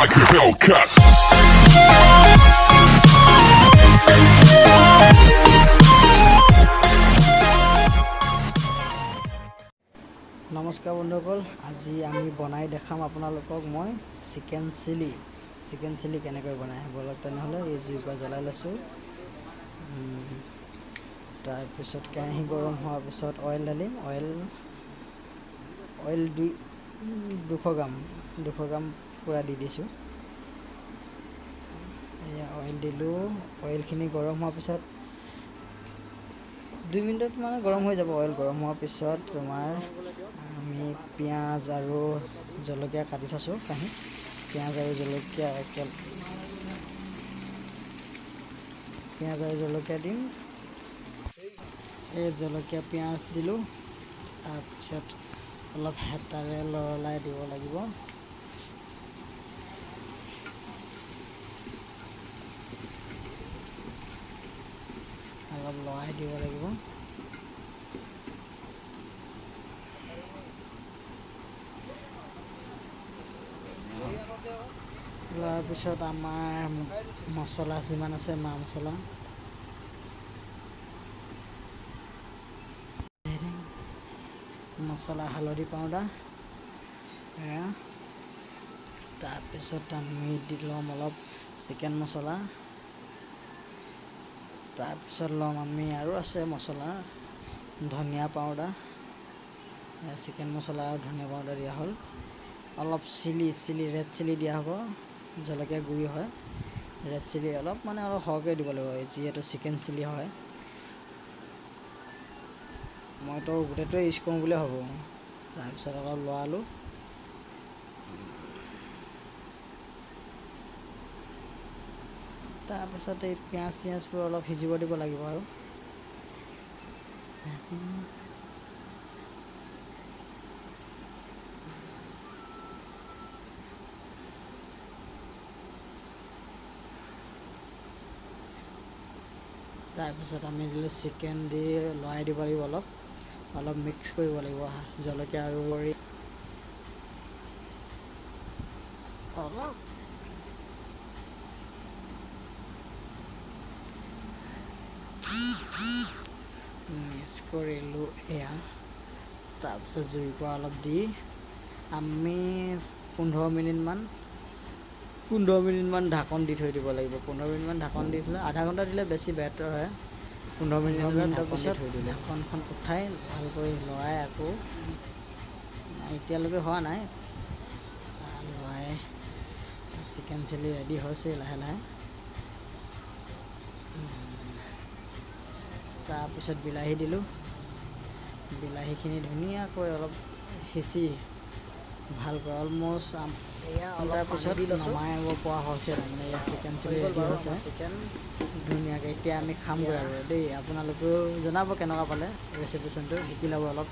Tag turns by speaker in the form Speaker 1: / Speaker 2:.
Speaker 1: like a Hellcat.
Speaker 2: নমস্কাৰ বন্ধুসকল, আজি আমি বনাই দেখাম আপোনালোকক মই চিকেন চিলি কেনেকৈ বনায় বলক। তেনেহ'লে এই জুইকুৰা জ্বলাই লৈছোঁ। তাৰপিছত কেৰাহী গৰম হোৱাৰ পিছত অইল ঢালিম। অইল 200 গ্ৰাম পূৰা দি দিছোঁ। এয়া অইল দিলোঁ। অইলখিনি গৰম হোৱাৰ পিছত 2 মিনিটত মানে গৰম হৈ যাব। অইল গৰম হোৱাৰ পিছত তোমাৰ আমি পিঁয়াজ আৰু জলকীয়া কাটি থৈছোঁ কাঁহীত। পিঁয়াজ আৰু জলকীয়া দিম। এই জলকীয়া পিঁয়াজ দিলোঁ। তাৰপিছত অলপ হেতাৰে লৰলাই দিব লাগিব। অলপ লৰাই দিব লাগিব। লোৱাৰ পিছত আমাৰ মছলা যিমান আছে মা মছলা হালধি পাউডাৰ, তাৰপিছত আমি দি ল'ম অলপ চিকেন মছলা। তাৰপিছত ল'ম আমি আৰু আছে মছলা, ধনিয়া পাউডাৰ, চিকেন মছলা আৰু ধনিয়া পাউডাৰ দিয়া হ'ল। অলপ ৰেড চিলি দিয়া হ'ব, জলকীয়া গুড়ি হয়। ৰেড চিলি অলপ সৰহকৈ দিব লাগিব, যিহেতু চিকেন চিলি হয়। মইতো গোটেইটোৱে ইউজ কৰোঁ বুলিয়ে ভাবোঁ। তাৰপিছত অলপ লৰালোঁ। তাৰপিছত এই পিঁয়াজবোৰ অলপ সিজিব দিব লাগিব আৰু তাৰপিছত আমি দিলোঁ চিকেন দি লৰাই দিব লাগিব। অলপ মিক্স কৰিব লাগিব। জলকীয়া আৰু অলপ মিক্স কৰিলোঁ এয়া। তাৰপিছত জুইকুৰা অলপ দি আমি 15 মিনিটমান ঢাকন দি থৈ দিব লাগিব। 15 মিনিটমান ঢাকন দি থ'লে, আধা ঘণ্টা দিলে বেছি বেটাৰ হয়। 15 মিনিটমান তাৰপিছত ঢাকনখন উঠাই ভালকৈ লৰাই আকৌ, এতিয়ালৈকে হোৱা নাই, লৰাই চিকেন চিলি ৰেডি হৈছে লাহে লাহে। তাৰপিছত বিলাহী দিলোঁ। বিলাহীখিনি ধুনীয়াকৈ অলপ সিঁচি ভালকৈ অলমষ্ট তাৰপিছত নমাব পৰা হৈছে। তাৰমানে এয়া চিকেন চিলি ৰেডি হৈছে ধুনীয়াকৈ। এতিয়া আমি খামগৈ আৰু দেই। আপোনালোকেও জনাব কেনেকুৱা পালে ৰেচিপিটো, শিকি ল'ব অলপ।